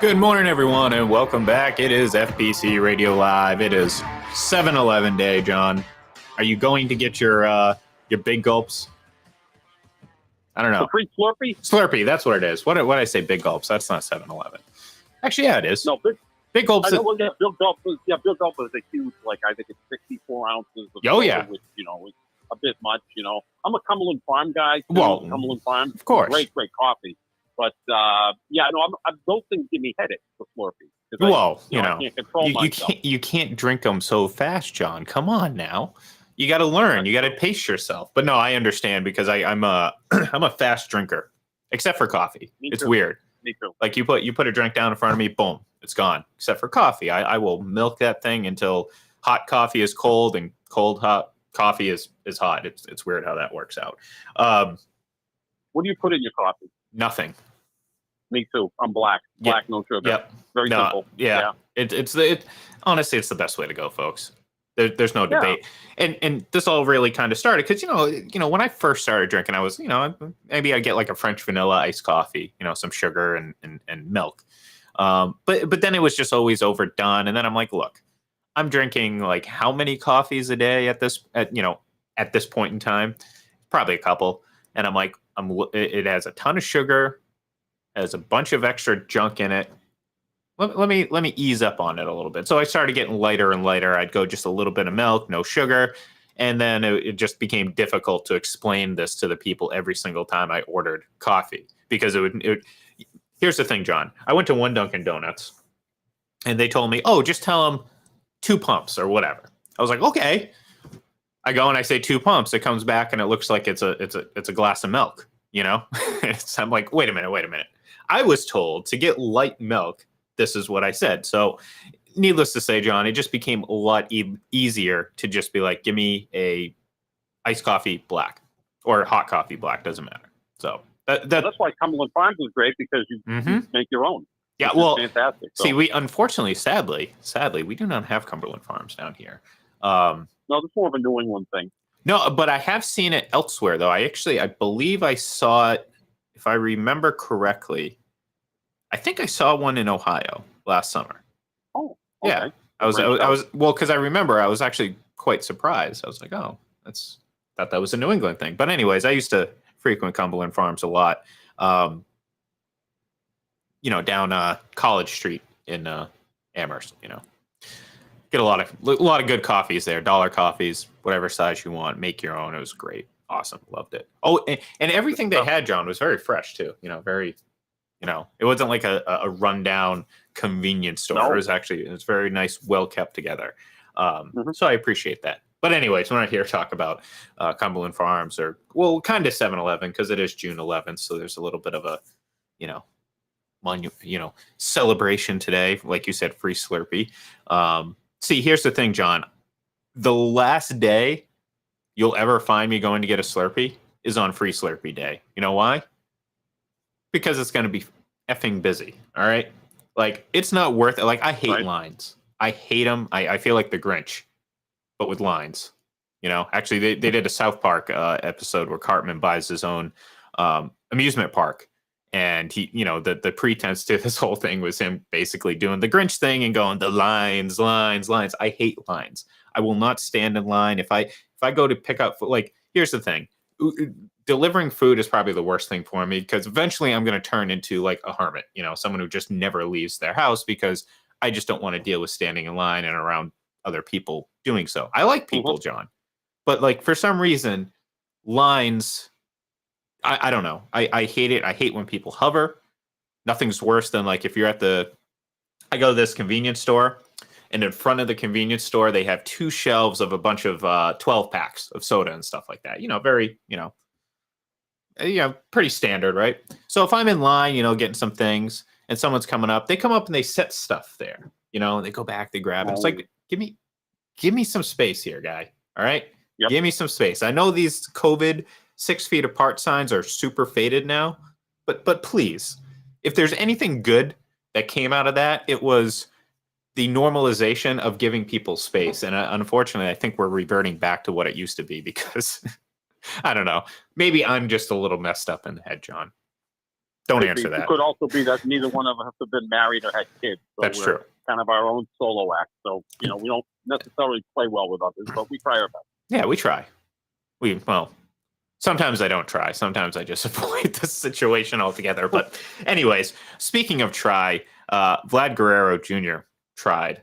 Good morning, everyone, and welcome back. It is FPC Radio Live. It is 7-Eleven day, John. Are you going to get your big gulps? I don't The know. free Slurpee? Slurpee, that's what it is. What I say big gulps? That's not 7-Eleven. Actually, yeah, it is. No, Big gulps. I know. Well, Bill Gulp is a huge, I think it's 64 ounces of Oh, yeah. which, is a bit much, I'm a Cumberland Farm guy. Too. Well, Cumberland Farm. of course. Great coffee. But, those things give me headaches for Slurpee. Well, I can't control myself. you can't drink them so fast, John. Come on now. You got to learn. You got to pace yourself. But no, I understand because I'm a I'm a fast drinker, except for coffee. It's too. weird. Me too. Like you put a drink down in front of me, boom, it's gone. Except for coffee, I will milk that thing until hot coffee is cold and hot coffee is hot. It's weird how that works out. What do you put in your coffee? Nothing. Me too. I'm black. Black, no sugar. Yep. Very simple. Yeah. Honestly, it's the best way to go, folks. There's no debate. And this all really kind of started because when I first started drinking, I was maybe I'd get like a French vanilla iced coffee, some sugar and milk. But then it was just always overdone. And then I'm like, look, I'm drinking like how many coffees a day at this point in time? Probably a couple. And I'm like, it has a ton of sugar, has a bunch of extra junk in it. Let me ease up on it a little bit. So I started getting lighter and lighter. I'd go just a little bit of milk, no sugar. And then it just became difficult to explain this to the people every single time I ordered coffee. Because here's the thing, John. I went to one Dunkin' Donuts and they told me, oh, just tell them 2 pumps or whatever. I was like, okay. I go and I say 2 pumps. It comes back and it looks like it's a glass of milk, I'm like, wait a minute. I was told to get light milk. This is what I said. So needless to say, John, it just became a lot easier to just be like, give me a iced coffee black or hot coffee black. Doesn't matter. So that's why Cumberland Farms is great because you make your own. Yeah. Well, fantastic. So. See, we unfortunately, sadly, we do not have Cumberland Farms down here. No, it's more of a New England thing. No, but I have seen it elsewhere though. I believe I saw it, if I remember correctly. I think I saw one in Ohio last summer. Oh, okay. Yeah. I was because I remember I was actually quite surprised. I was like, oh, thought that was a New England thing. But anyways, I used to frequent Cumberland Farms a lot. Down College Street in Amherst. Get a lot of good coffees there. Dollar coffees, whatever size you want. Make your own. It was great. Awesome. Loved it. Oh, and everything they had, John, was very fresh too. Very. It wasn't like a rundown convenience store. No. It was very nice, well kept together. So I appreciate that. But anyways, we're not here to talk about Cumberland Farms or, kind of 7-Eleven because it is June 11th. So there's a little bit of a, celebration today. Like you said, free Slurpee. See, here's the thing, John. The last day you'll ever find me going to get a Slurpee is on free Slurpee day. You know why? Because it's going to be effing busy. All right. Like it's not worth it. Like I hate lines. I hate them. I feel like the Grinch, but with lines, actually they did a South Park episode where Cartman buys his own amusement park. And he, the pretense to this whole thing was him basically doing the Grinch thing and going the lines. I hate lines. I will not stand in line. If I go to pick up, here's the thing. Delivering food is probably the worst thing for me because eventually I'm going to turn into like a hermit, someone who just never leaves their house because I just don't want to deal with standing in line and around other people doing so. I like people, John, but for some reason, lines, I don't know. I hate it. I hate when people hover. Nothing's worse than if you're I go to this convenience store. And in front of the convenience store, they have 2 shelves of a bunch of 12 packs of soda and stuff like that. Very, pretty standard, right? So if I'm in line, getting some things and someone's coming up, they come up and they set stuff there, they go back, they grab it. It's like, give me some space here, guy. All right. Yep. Give me some space. I know these COVID 6 feet apart signs are super faded now, but please, if there's anything good that came out of that, it was the normalization of giving people space. And unfortunately, I think we're reverting back to what it used to be because I don't know, maybe I'm just a little messed up in the head, John. Don't Could answer be. that. It could also be that neither one of us have been married or had kids. So That's we're true. kind of our own solo act. So, we don't necessarily play well with others, but we try our best. Yeah, we try. Well, sometimes I don't try. Sometimes I just avoid the situation altogether. But anyways, speaking of try, Vlad Guerrero Jr. tried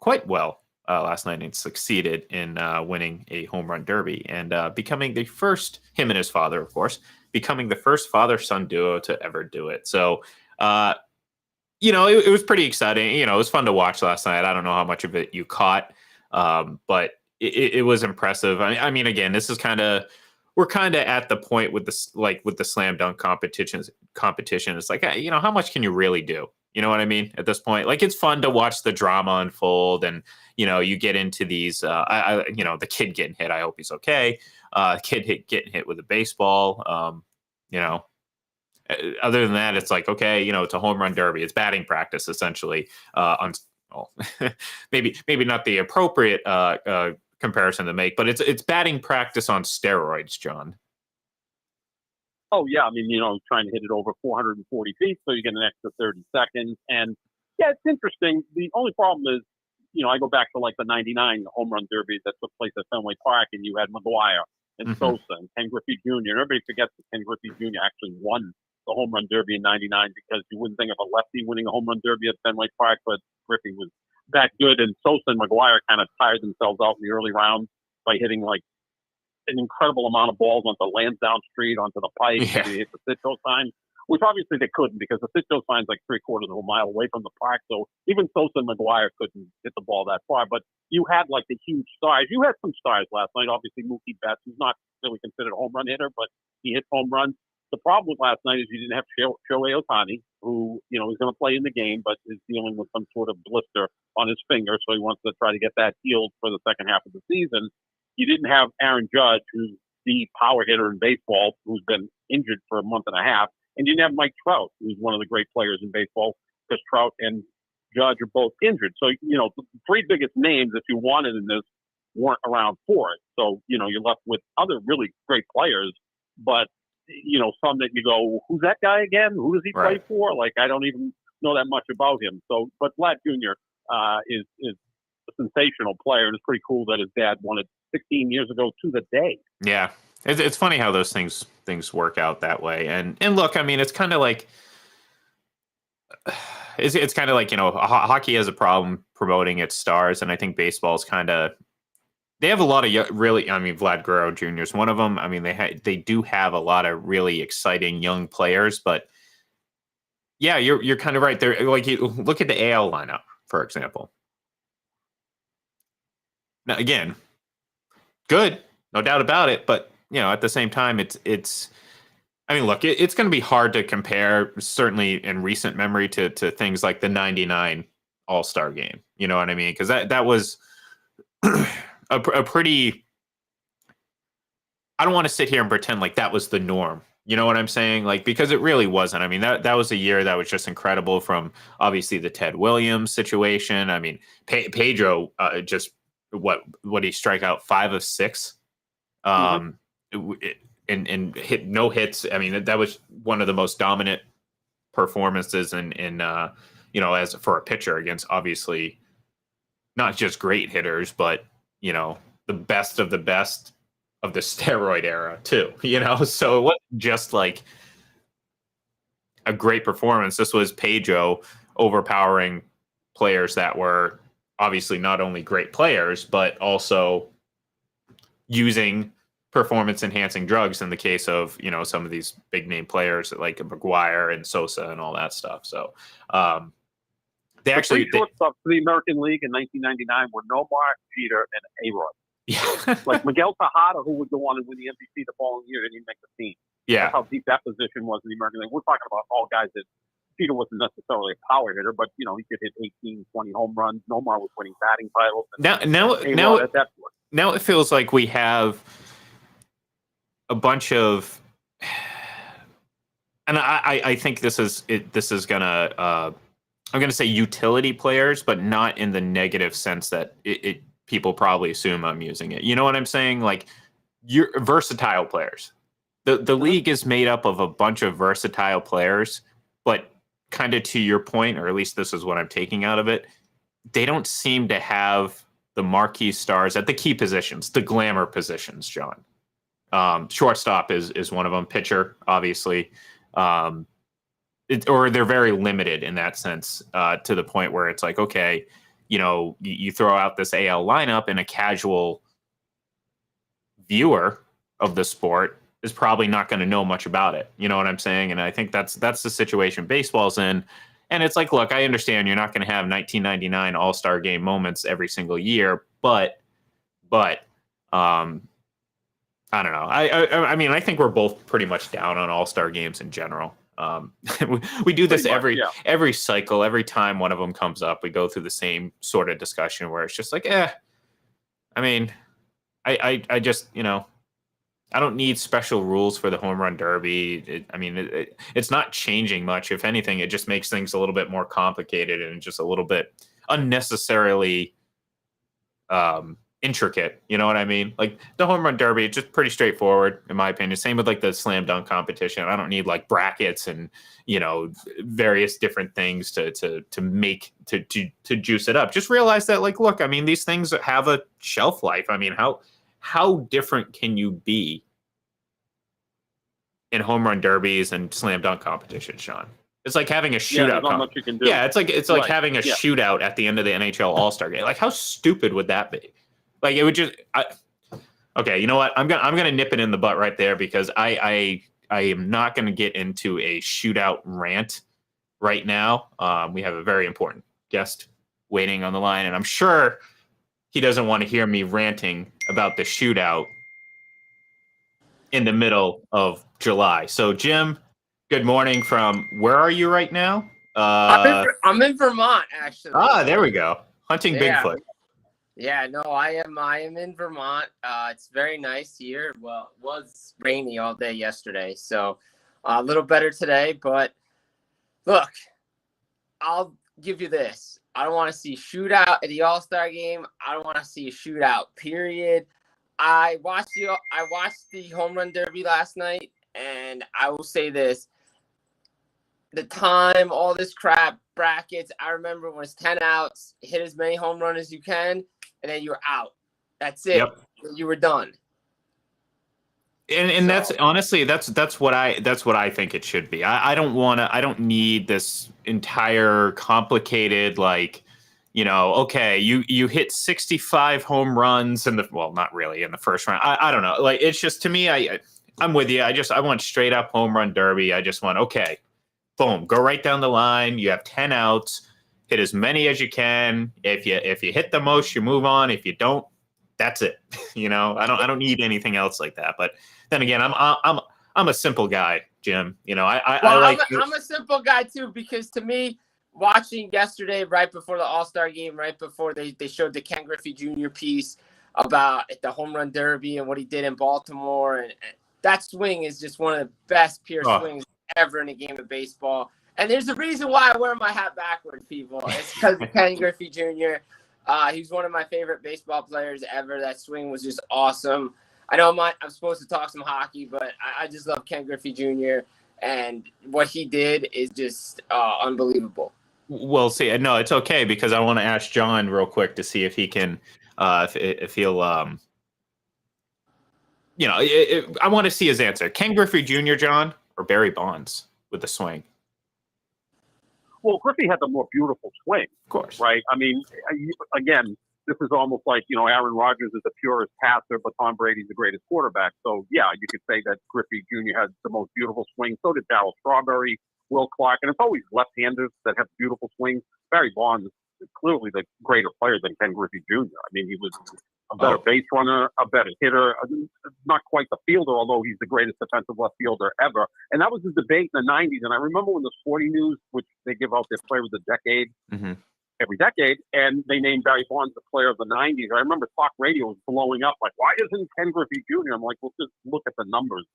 quite well last night and succeeded in winning a home run derby and becoming the first, him and his father, of course, becoming the first father-son duo to ever do it. So, it was pretty exciting. It was fun to watch last night. I don't know how much of it you caught, but it was impressive. I mean, again, this is we're kind of at the point with this, like with the slam dunk competition. It's like, how much can you really do? You know what I mean? At this point, like, it's fun to watch the drama unfold, and you get into these. The kid getting hit. I hope he's okay. Getting hit with a baseball. Other than that, it's like, okay, it's a home run derby. It's batting practice essentially. Maybe not the appropriate comparison to make, but it's batting practice on steroids, John. Oh, yeah. I mean, trying to hit it over 440 feet, so you get an extra 30 seconds. And, yeah, it's interesting. The only problem is, I go back to, like, the 99 home run derby that took place at Fenway Park, and you had McGuire and Sosa and Ken Griffey Jr. And everybody forgets that Ken Griffey Jr. actually won the home run derby in 99, because you wouldn't think of a lefty winning a home run derby at Fenway Park, but Griffey was that good. And Sosa and McGuire kind of tired themselves out in the early rounds by hitting, like, an incredible amount of balls onto Lansdowne Street, onto the Pike. Yeah. They hit the Citgo sign, which obviously they couldn't, because the Citgo sign's like 3/4 of a mile away from the park. So even Sosa and McGuire couldn't hit the ball that far. But you had, like, the huge stars. You had some stars last night. Obviously, Mookie Betts, who's not really considered a home run hitter, but he hit home runs. The problem with last night is you didn't have Shohei Ohtani, who, is going to play in the game, but is dealing with some sort of blister on his finger. So he wants to try to get that healed for the second half of the season. You didn't have Aaron Judge, who's the power hitter in baseball, who's been injured for a month and a half. And you didn't have Mike Trout, who's one of the great players in baseball, because Trout and Judge are both injured. So, the three biggest names that you wanted in this weren't around for it. So, you're left with other really great players, but, some that you go, who's that guy again? Who does he play for? Like, I don't even know that much about him. So, but Vlad Jr. Is a sensational player, and it's pretty cool that his dad won it 16 years ago to the day. Yeah. It's funny how those things work out that way. And look, I mean, it's kind of like, it's kind of like, hockey has a problem promoting its stars. And I think baseball's they have a lot of Vlad Guerrero Jr. is one of them. I mean, they do have a lot of really exciting young players, but yeah, you're kind of right. They're like, you look at the AL lineup, for example. Now, again, good, no doubt about it, but at the same time, it's. I mean, look, it's going to be hard to compare, certainly in recent memory, to things like the '99 All-Star Game. You know what I mean? Because that was a pretty. I don't want to sit here and pretend like that was the norm. You know what I'm saying? Like, because it really wasn't. I mean, that was a year that was just incredible, from obviously the Ted Williams situation. I mean, Pedro just what he strike out 5 of 6. And hit no hits. I mean, that was one of the most dominant performances in as for a pitcher against, obviously, not just great hitters, but the best of the steroid era too. So it wasn't just like a great performance. This was Pedro overpowering players that were obviously not only great players, but also using performance enhancing drugs in the case of some of these big name players like McGuire and Sosa and all that stuff. So they actually shortstops for the American League in 1999 were Nomar, Jeter, and A-Rod. Yeah. Like Miguel Tejada, who would go on and win the MVP the following year, didn't even make the team. Yeah. That's how deep that position was in the American League. We're talking about all guys that Jeter wasn't necessarily a power hitter, but he could hit 18, 20 home runs. Nomar was winning batting titles. Now it feels like we have a bunch of, and I think this is gonna I'm gonna say utility players, but not in the negative sense that people probably assume I'm using it. You know what I'm saying? Like, you're versatile players. the league is made up of a bunch of versatile players, but kind of to your point, or at least this is what I'm taking out of it, they don't seem to have the marquee stars at the key positions, the glamour positions, John. Shortstop is one of them. Pitcher, obviously. Or they're very limited in that sense, to the point where it's like, okay, you throw out this AL lineup and a casual viewer of the sport is probably not going to know much about it. You know what I'm saying? And I think that's the situation baseball's in. And it's like, look, I understand you're not going to have 1999 All-Star Game moments every single year, but I don't know. I mean, I think we're both pretty much down on All-Star games in general. We do this every cycle. Every time one of them comes up, we go through the same sort of discussion where it's just like, I mean, I just, I don't need special rules for the home run derby. It's not changing much. If anything, it just makes things a little bit more complicated and just a little bit unnecessarily intricate. You know what I mean? Like the home run derby, it's just pretty straightforward, in my opinion. Same with like the slam dunk competition. I don't need like brackets and various different things to juice it up. Just realize that, like, look, I mean, these things have a shelf life. I mean, how different can you be in home run derbies and slam dunk competitions, Sean? It's like having a shootout. Not much you can do. Yeah, it's like having a shootout at the end of the NHL All-Star game. Like, how stupid would that be? Like, it would just. Okay, you know what? I'm gonna nip it in the butt right there, because I am not gonna get into a shootout rant right now. We have a very important guest waiting on the line, and I'm sure he doesn't want to hear me ranting about the shootout in the middle of July. So, Jim, good morning from where are you right now? I'm in Vermont, actually. There we go. Hunting Bigfoot. Yeah, no, I am in Vermont. It's very nice here. Well, it was rainy all day yesterday, so a little better today. But look, I'll give you this. I don't want to see a shootout at the All-Star game. I don't want to see a shootout, period. I watched the home run derby last night, and I will say this. The time, all this crap, brackets, I remember when it's 10 outs, hit as many home runs as you can, and then you're out. That's it. Yep. You were done. And that's honestly that's what I think it should be. I don't need this entire complicated, like, okay, you hit 65 home runs not really in the first round. I don't know. Like, it's just, to me, I'm with you. I want straight up home run derby. I just want, okay, boom, go right down the line. You have 10 outs, hit as many as you can. If you hit the most, you move on. If you don't, that's it. I don't need anything else like that. But then again, I'm a simple guy, Jim. I'm a simple guy too, because to me, watching yesterday, right before the All-Star game, right before they showed the Ken Griffey Jr. piece about the home run derby and what he did in Baltimore, and that swing is just one of the best pure swings ever in a game of baseball. And there's a reason why I wear my hat backwards, people. It's because of Ken Griffey Jr. He's one of my favorite baseball players ever. That swing was just awesome. I know I'm supposed to talk some hockey, but I just love Ken Griffey Jr. And what he did is just unbelievable. Well, see, no, it's okay, because I want to ask John real quick to see if he can, if he'll, I want to see his answer. Ken Griffey Jr., John, or Barry Bonds with the swing? Well, Griffey had the more beautiful swing, of course, right? I mean, again, this is almost like, Aaron Rodgers is the purest passer, but Tom Brady's the greatest quarterback. So, yeah, you could say that Griffey Jr. had the most beautiful swing. So did Darryl Strawberry, Will Clark, and it's always left-handers that have beautiful swings. Barry Bonds is clearly the greater player than Ken Griffey Jr. I mean, he was a better base runner, a better hitter, not quite the fielder, although he's the greatest defensive left fielder ever. And that was the debate in the 90s. And I remember when the Sporting News, which they give out their player of the decade every decade, and they named Barry Bonds the player of the 90s. I remember talk radio was blowing up, like, why isn't Ken Griffey Jr.? I'm like, well, just look at the numbers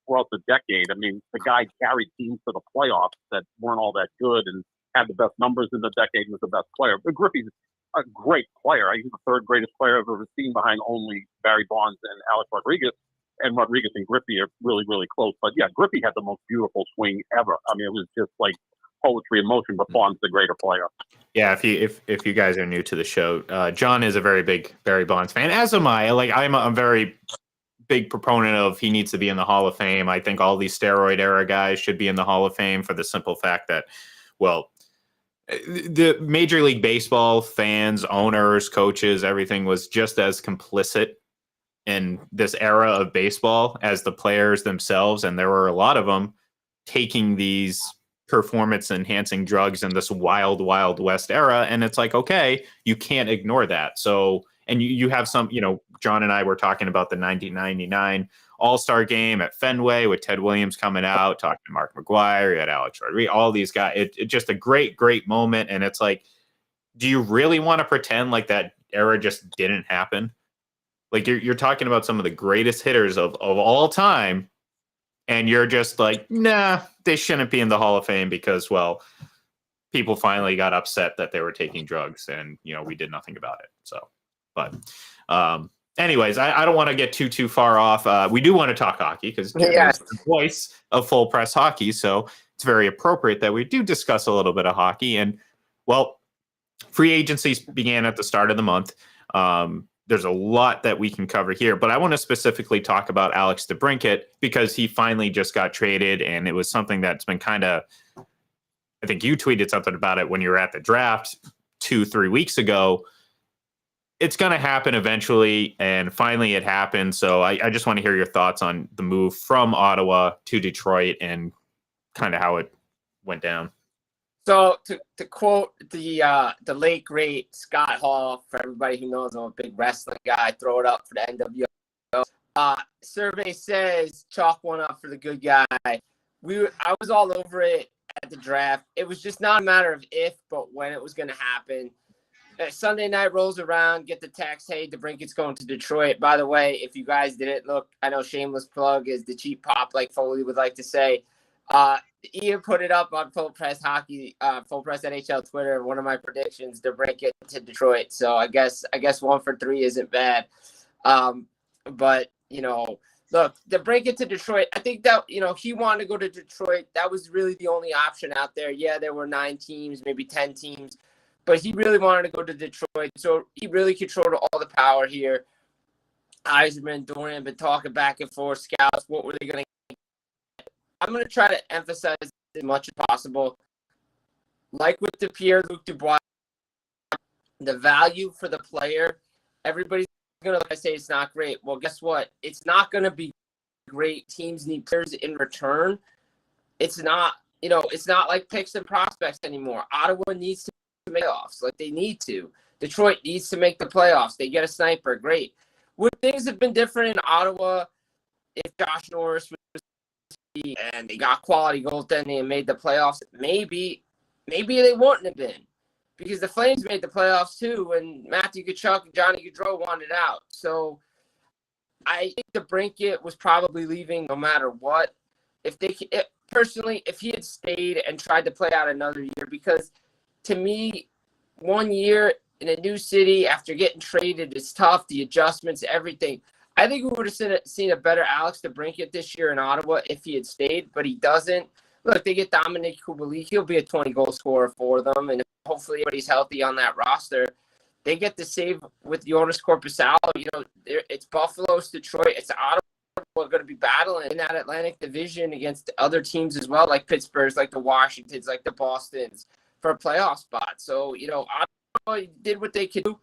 throughout the decade. I mean, the guy carried teams to the playoffs that weren't all that good and had the best numbers in the decade and was the best player. But Griffey's a great player. He's the third greatest player I've ever seen, behind only Barry Bonds and Alex Rodriguez. and Rodriguez and Griffey are really, really close. But yeah, Griffey had the most beautiful swing ever. I mean, it was just like poetry in motion, but Bond's the greater player. Yeah, if you guys are new to the show, John is a very big Barry Bonds fan, as am I. Like I'm a very big proponent of he needs to be in the Hall of Fame. I think all these steroid era guys should be in the Hall of Fame for the simple fact that, well, the Major League Baseball fans, owners, coaches, everything was just as complicit in this era of baseball as the players themselves. And there were a lot of them taking these performance enhancing drugs in this wild, wild West era. And it's like, okay, you can't ignore that. So, and you have some, John and I were talking about the 1999 All-Star game at Fenway with Ted Williams coming out, talking to Mark McGwire, you had Alex Rodriguez, all these guys. It just a great, great moment. And it's like, do you really want to pretend like that era just didn't happen? Like you're talking about some of the greatest hitters of all time, and you're just like, nah, they shouldn't be in the Hall of Fame because, well, people finally got upset that they were taking drugs, and we did nothing about it. So, but anyways, I don't want to get too far off. We do want to talk hockey because Jerry's the voice of Full Press Hockey, so it's very appropriate that we do discuss a little bit of hockey. And well, free agency began at the start of the month. There's a lot that we can cover here, but I want to specifically talk about Alex DeBrincat because he finally just got traded, and it was something that's been kind of, I think you tweeted something about it when you were at the draft 2-3 weeks ago. It's going to happen eventually, and finally it happened. So I just want to hear your thoughts on the move from Ottawa to Detroit and kind of how it went down. So to quote the late great Scott Hall, for everybody who knows I'm a big wrestling guy, throw it up for the NWO. Survey says chalk one up for the good guy. I was all over it at the draft. It was just not a matter of if, but when it was going to happen. Sunday night rolls around, get the text, hey, DeBrincat's going to Detroit. By the way, if you guys didn't look, I know shameless plug is the cheap pop, like Foley would like to say. Ian put it up on Full Press Hockey, Full Press NHL Twitter. One of my predictions: DeBrincat to Detroit. So I guess 1 for 3 isn't bad. But look, DeBrincat to Detroit. I think that he wanted to go to Detroit. That was really the only option out there. Yeah, there were 9 teams, maybe 10 teams, but he really wanted to go to Detroit. So he really controlled all the power here. Eiserman, Dorian been talking back and forth. Scouts, what were they going to? I'm going to try to emphasize as much as possible. Like with the Pierre-Luc Dubois, the value for the player, everybody's going to say it's not great. Well, guess what? It's not going to be great. Teams need players in return. It's not, it's not like picks and prospects anymore. Ottawa needs to make playoffs. Like they need to. Detroit needs to make the playoffs. They get a sniper. Great. Would things have been different in Ottawa if Josh Norris was and they got quality goaltending and made the playoffs? Maybe they wouldn't have been, because the Flames made the playoffs too, and Matthew Tkachuk and Johnny Gaudreau wanted out. So I think DeBrincat was probably leaving no matter what. Personally, if he had stayed and tried to play out another year, because to me, 1 year in a new city after getting traded is tough. The adjustments, everything. I think we would have seen a better Alex DeBrincat this year in Ottawa if he had stayed, but he doesn't. Look, they get Dominic Kubalik. He'll be a 20-goal scorer for them, and hopefully everybody's healthy on that roster. They get the save with Jonas Corposalo. It's Buffalo, it's Detroit, it's Ottawa. We're going to be battling in that Atlantic Division against other teams as well, like Pittsburgh's, like the Washingtons, like the Bostons, for a playoff spot. So, Ottawa did what they could do.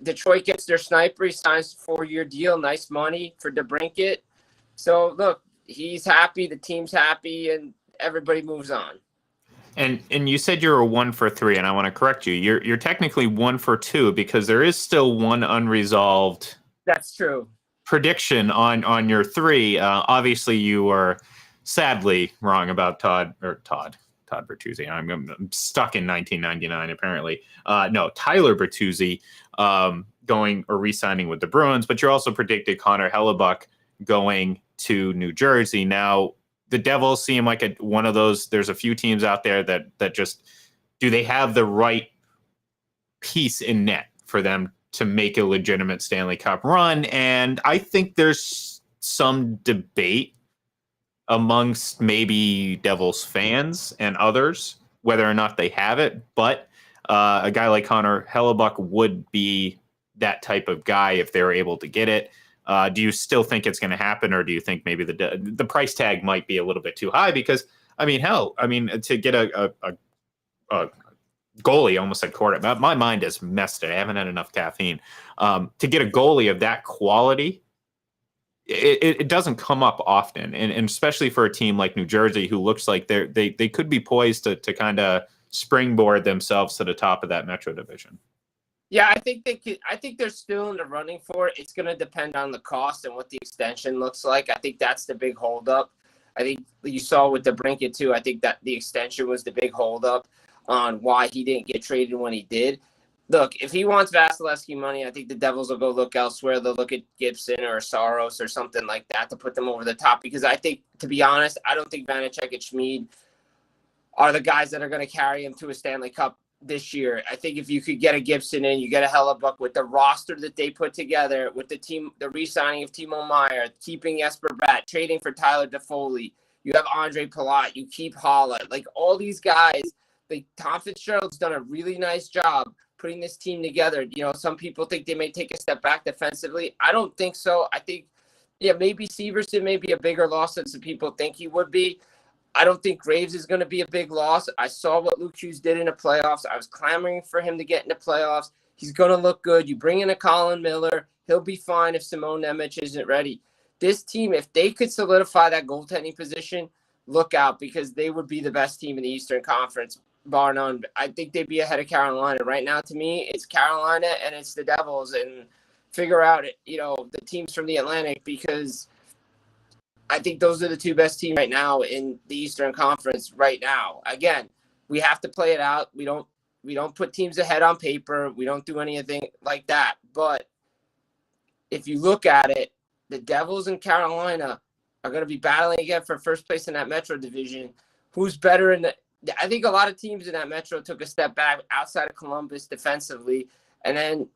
Detroit gets their sniper. He signs a 4-year deal, nice money for DeBrincat. So look, he's happy, the team's happy, and everybody moves on. And you said you were 1 for 3, and I want to correct you. You're technically 1 for 2 because there is still one unresolved. That's true. Prediction on your 3. Obviously, you were sadly wrong about Todd Bertuzzi. I'm stuck in 1999, apparently. No, Tyler Bertuzzi going or re-signing with the Bruins, but you also predicted Connor Hellebuck going to New Jersey. Now, the Devils seem like one of those. There's a few teams out there that just, do they have the right piece in net for them to make a legitimate Stanley Cup run? And I think there's some debate amongst maybe Devils fans and others whether or not they have it, but a guy like Connor Hellebuck would be that type of guy if they were able to get it. Do you still think it's going to happen, or do you think maybe the price tag might be a little bit too high? Because to get a goalie, almost said quarterback. My mind is messed up. I haven't had enough caffeine. To get a goalie of that quality, it doesn't come up often, and especially for a team like New Jersey, who looks like they could be poised to kind of springboard themselves to the top of that Metro division. Yeah, I think they could. I think they're still in the running for it. It's going to depend on the cost and what the extension looks like. I think that's the big holdup. I think you saw with the Brinket too. I think that the extension was the big holdup on why he didn't get traded when he did. Look, if he wants Vasilevsky money, I think the Devils will go look elsewhere. They'll look at Gibson or Saros or something like that to put them over the top. Because I think, to be honest, I don't think Vanacek and Schmid are the guys that are going to carry him to a Stanley Cup this year. I think if you could get a Gibson in, you get a Hellebuck with the roster that they put together, with the team, the re-signing of Timo Meier, keeping Jesper Bratt, trading for Tyler Toffoli, you have Andre Palat, you keep Holla, like all these guys. Like Tom Fitzgerald's done a really nice job putting this team together. You know, some people think they may take a step back defensively. I don't think so. I think, maybe Severson may be a bigger loss than some people think he would be. I don't think Graves is going to be a big loss. I saw what Luke Hughes did in the playoffs. I was clamoring for him to get in the playoffs. He's going to look good. You bring in a Colin Miller, he'll be fine if Simone Nemec isn't ready. This team, if they could solidify that goaltending position, look out, because they would be the best team in the Eastern Conference, bar none. I think they'd be ahead of Carolina. Right now, to me, it's Carolina and it's the Devils, and figure out, the teams from the Atlantic, because I think those are the two best teams right now in the Eastern Conference right now. Again, we have to play it out. We don't put teams ahead on paper. We don't do anything like that. But if you look at it, the Devils and Carolina are going to be battling again for first place in that Metro division. Who's better I think a lot of teams in that Metro took a step back outside of Columbus defensively. And then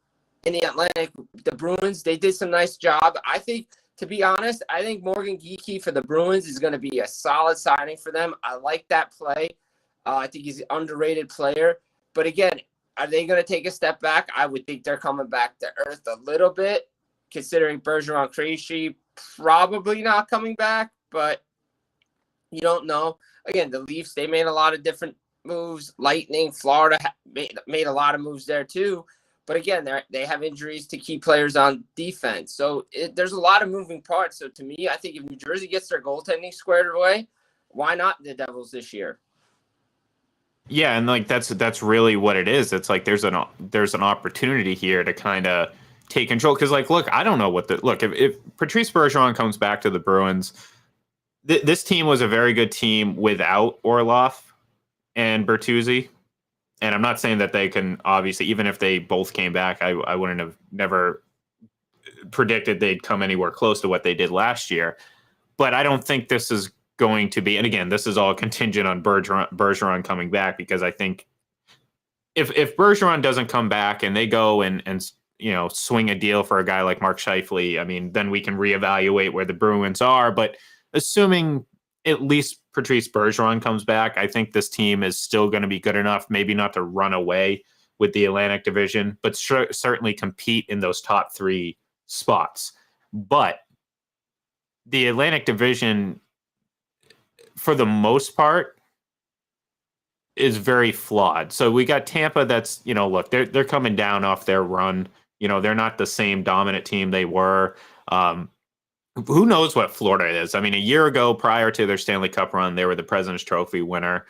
in the Atlantic, the Bruins, they did some nice job. I think, to be honest, I think Morgan Geekie for the Bruins is going to be a solid signing for them. I like that play. I think he's an underrated player. But again, are they going to take a step back? I would think they're coming back to earth a little bit, considering Bergeron, Krejci probably not coming back, but you don't know. Again, the Leafs, they made a lot of different moves. Lightning, Florida made a lot of moves there too. But again, they have injuries to key players on defense. So there's a lot of moving parts. So to me, I think if New Jersey gets their goaltending squared away, why not the Devils this year? Yeah, and like that's really what it is. It's like there's an opportunity here to kind of take control. Because look, I don't know if Patrice Bergeron comes back to the Bruins, this team was a very good team without Orlov and Bertuzzi. And I'm not saying that they can, obviously, even if they both came back, I wouldn't have never predicted they'd come anywhere close to what they did last year. But I don't think this is going to be, and again, this is all contingent on Bergeron coming back, because I think if Bergeron doesn't come back and they go and swing a deal for a guy like Mark Scheifele, I mean, then we can reevaluate where the Bruins are. But assuming at least Patrice Bergeron comes back, I think this team is still going to be good enough, maybe not to run away with the Atlantic Division, but certainly compete in those top three spots. But the Atlantic Division, for the most part, is very flawed. So we got Tampa that's, look, they're coming down off their run. They're not the same dominant team they were. Who knows what Florida is? I mean, a year ago, prior to their Stanley Cup run, they were the President's Trophy winner.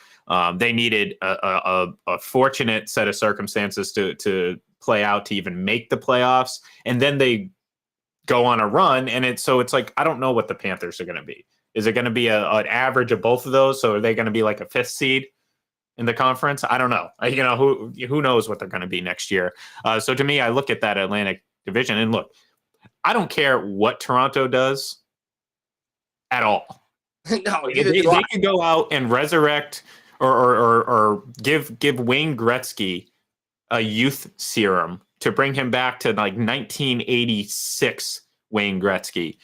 They needed a fortunate set of circumstances to play out to even make the playoffs, and then they go on a run. And it's like, I don't know what the Panthers are going to be. Is it going to be an average of both of those? So are they going to be like a fifth seed in the conference? I don't know. Who knows what they're going to be next year? So to me, I look at that Atlantic Division and look, I don't care what Toronto does at all. No, they could go out and resurrect or give Wayne Gretzky a youth serum to bring him back to like 1986 Wayne Gretzky.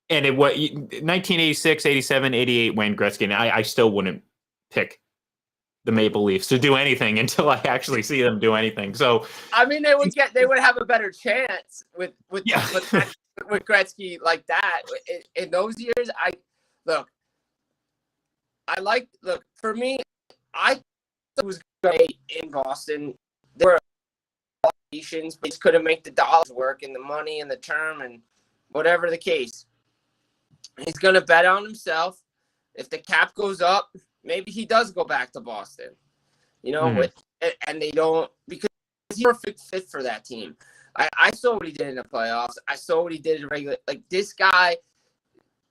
And it was 1986, 87, 88 Wayne Gretzky, and I still wouldn't pick the Maple Leafs to do anything until I actually see them do anything. So I mean, they would have a better chance with Gretzky like that in those years. For me, I thought it was great in Boston. There were obligations, but he couldn't make the dollars work and the money and the term and whatever the case. He's going to bet on himself. If the cap goes up, maybe he does go back to Boston. And they don't, because he's a perfect fit for that team. I saw what he did in the playoffs. I saw what he did in regular. Like, this guy,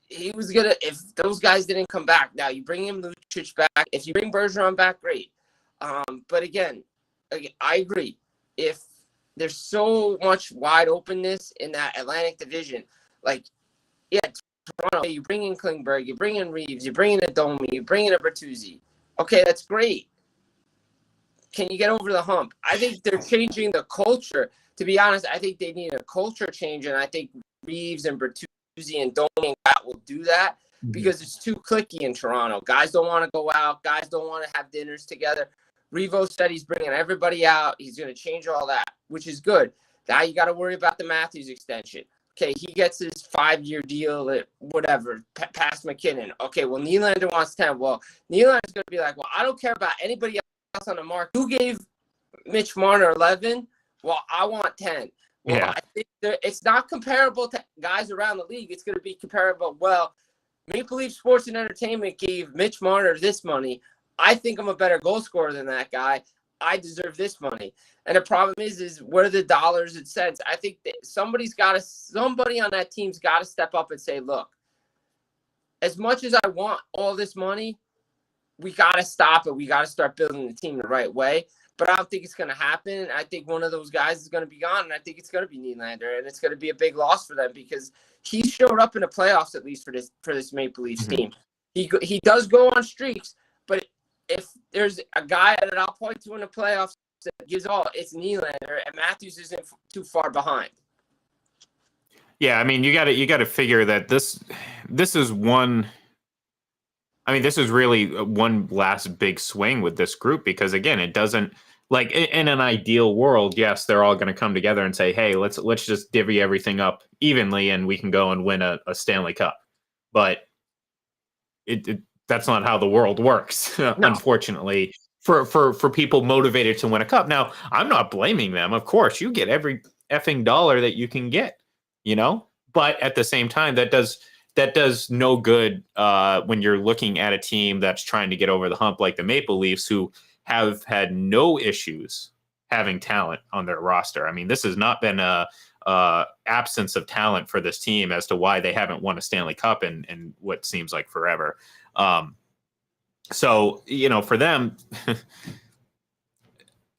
he was going to, if those guys didn't come back, now you bring him Lucic back. If you bring Bergeron back, great. But again, I agree. If there's so much wide openness in that Atlantic division, Toronto, you bring in Klingberg, you bring in Reeves, you bring in a Domi, you bring in a Bertuzzi. Okay, that's great. Can you get over the hump? I think they're changing the culture. To be honest, I think they need a culture change, and I think Reeves and Bertuzzi and Domi and that will do that because it's too cliquey in Toronto. Guys don't want to go out. Guys don't want to have dinners together. Revo said he's bringing everybody out. He's going to change all that, which is good. Now you got to worry about the Matthews extension. Okay, he gets his 5-year deal at whatever, past McKinnon. Okay, well, Nylander wants 10. Well, Nylander's going to be like, well, I don't care about anybody else on the market. Who gave Mitch Marner 11? Well, I want 10. Well, yeah. I think it's not comparable to guys around the league. It's going to be comparable. Well, Maple Leaf Sports and Entertainment gave Mitch Marner this money. I think I'm a better goal scorer than that guy. I deserve this money. And the problem is where are the dollars and cents? I think that somebody on that team's got to step up and say, look, as much as I want all this money, we got to stop it. We got to start building the team the right way. But I don't think it's going to happen. I think one of those guys is going to be gone, and I think it's going to be Nylander, and it's going to be a big loss for them because he showed up in the playoffs at least for this Maple Leafs team. He does go on streaks, but if there's a guy that I'll point to in the playoffs that gives all, it's Nylander, and Matthews isn't too far behind. Yeah, I mean, you got to figure that this is one. I mean, this is really one last big swing with this group because again, it doesn't like in an ideal world. Yes, they're all going to come together and say, "Hey, let's just divvy everything up evenly, and we can go and win a Stanley Cup." But that's not how the world works, no. Unfortunately, for people motivated to win a cup. Now, I'm not blaming them. Of course, you get every effing dollar that you can get, But at the same time, that does no good when you're looking at a team that's trying to get over the hump like the Maple Leafs, who have had no issues having talent on their roster. I mean, this has not been a absence of talent for this team as to why they haven't won a Stanley Cup in what seems like forever. So, for them,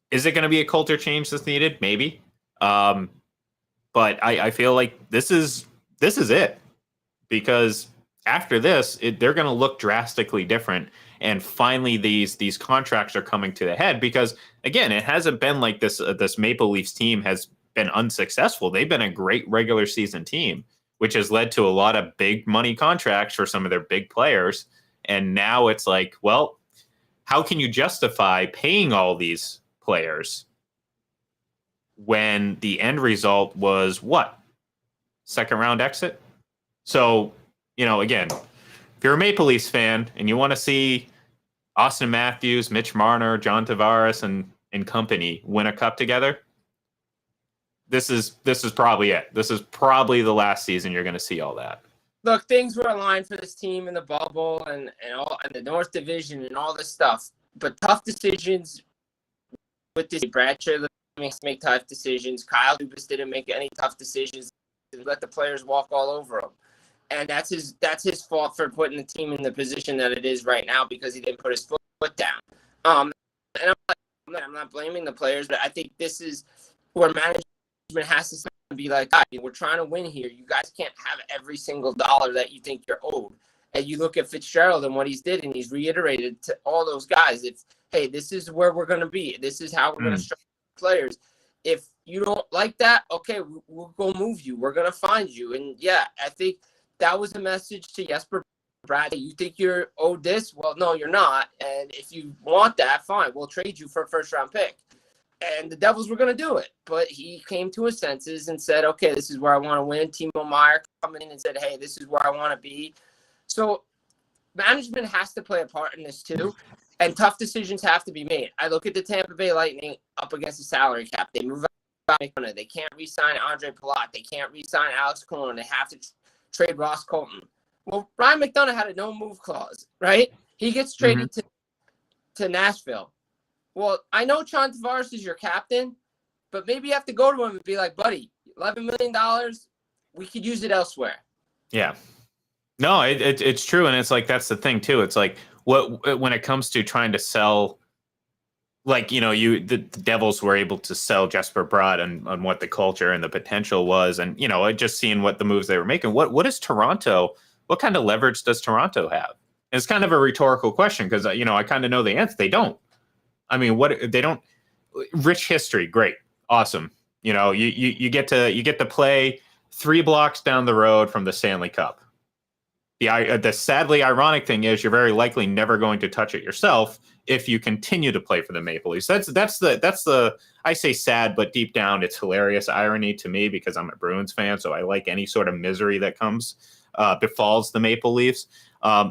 is it going to be a culture change that's needed? Maybe. But I feel like this is it, because after this, they're going to look drastically different. And finally, these contracts are coming to the head because, again, it hasn't been like this Maple Leafs team has been unsuccessful. They've been a great regular season team, which has led to a lot of big money contracts for some of their big players. And now it's like, well, how can you justify paying all these players when the end result was what? Second round exit? So, again, if you're a Maple Leafs fan and you want to see Austin Matthews, Mitch Marner, John Tavares, and company win a cup together, this is probably it. This is probably the last season you're going to see all that. Look, things were aligned for this team in the bubble and all and the North Division and all this stuff. But tough decisions with this. Brad Treliving makes make tough decisions. Kyle Dubas didn't make any tough decisions. He let the players walk all over him. And that's his fault for putting the team in the position that it is right now because he didn't put his foot down. And I'm not blaming the players, but I think this is where management has to be like, we're trying to win here. You guys can't have every single dollar that you think you're owed. And you look at Fitzgerald and what he's did, and he's reiterated to all those guys, hey, this is where we're going to be. This is how we're going to structure players. If you don't like that, okay, we'll go move you. We're going to find you. And, yeah, I think that was a message to Jesper Bratt. You think you're owed this? Well, no, you're not. And if you want that, fine, we'll trade you for a first-round pick. And the Devils were going to do it. But he came to his senses and said, okay, this is where I want to win. Timo Meier coming in and said, hey, this is where I want to be. So management has to play a part in this too. And tough decisions have to be made. I look at the Tampa Bay Lightning up against the salary cap. They move out. They can't re-sign Andre Palat. They can't re-sign Alex Colon. They have to trade Ross Colton. Well, Ryan McDonough had a no-move clause, right? He gets traded to Nashville. Well, I know John Tavares is your captain, but maybe you have to go to him and be like, buddy, $11 million, we could use it elsewhere. Yeah. No, it's true. And it's like, that's the thing too. It's like, when it comes to trying to sell, like, the Devils were able to sell Jesper Bratt on what the culture and the potential was. And, just seeing what the moves they were making, what is Toronto? What kind of leverage does Toronto have? And it's kind of a rhetorical question because, I kind of know the answer. They don't. I mean, they don't. Rich history, great, awesome. You get to play 3 blocks down the road from the Stanley Cup. The sadly ironic thing is you're very likely never going to touch it yourself if you continue to play for the Maple Leafs. That's the I say sad, but deep down it's hilarious irony to me because I'm a Bruins fan, so I like any sort of misery that befalls the Maple Leafs.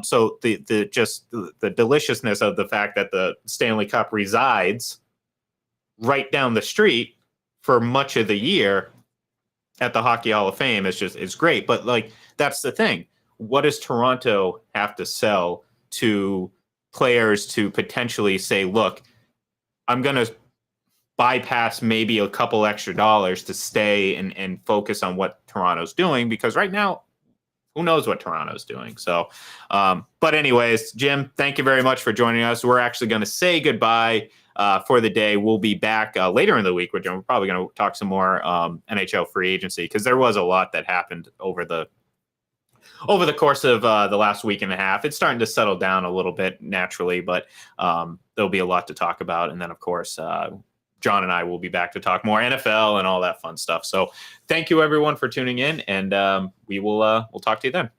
So the deliciousness of the fact that the Stanley Cup resides right down the street for much of the year at the Hockey Hall of Fame is great. But like, that's the thing. What does Toronto have to sell to players to potentially say, look, I'm going to bypass maybe a couple extra dollars to stay and focus on what Toronto's doing? Because right now, who knows what Toronto's doing? So, but anyways, Jim, thank you very much for joining us. We're actually going to say goodbye for the day. We'll be back later in the week with Jim. We're probably going to talk some more NHL free agency because there was a lot that happened over the course of the last week and a half. It's starting to settle down a little bit naturally, but there'll be a lot to talk about. And then, of course, John and I will be back to talk more NFL and all that fun stuff. So thank you, everyone, for tuning in, and we'll talk to you then.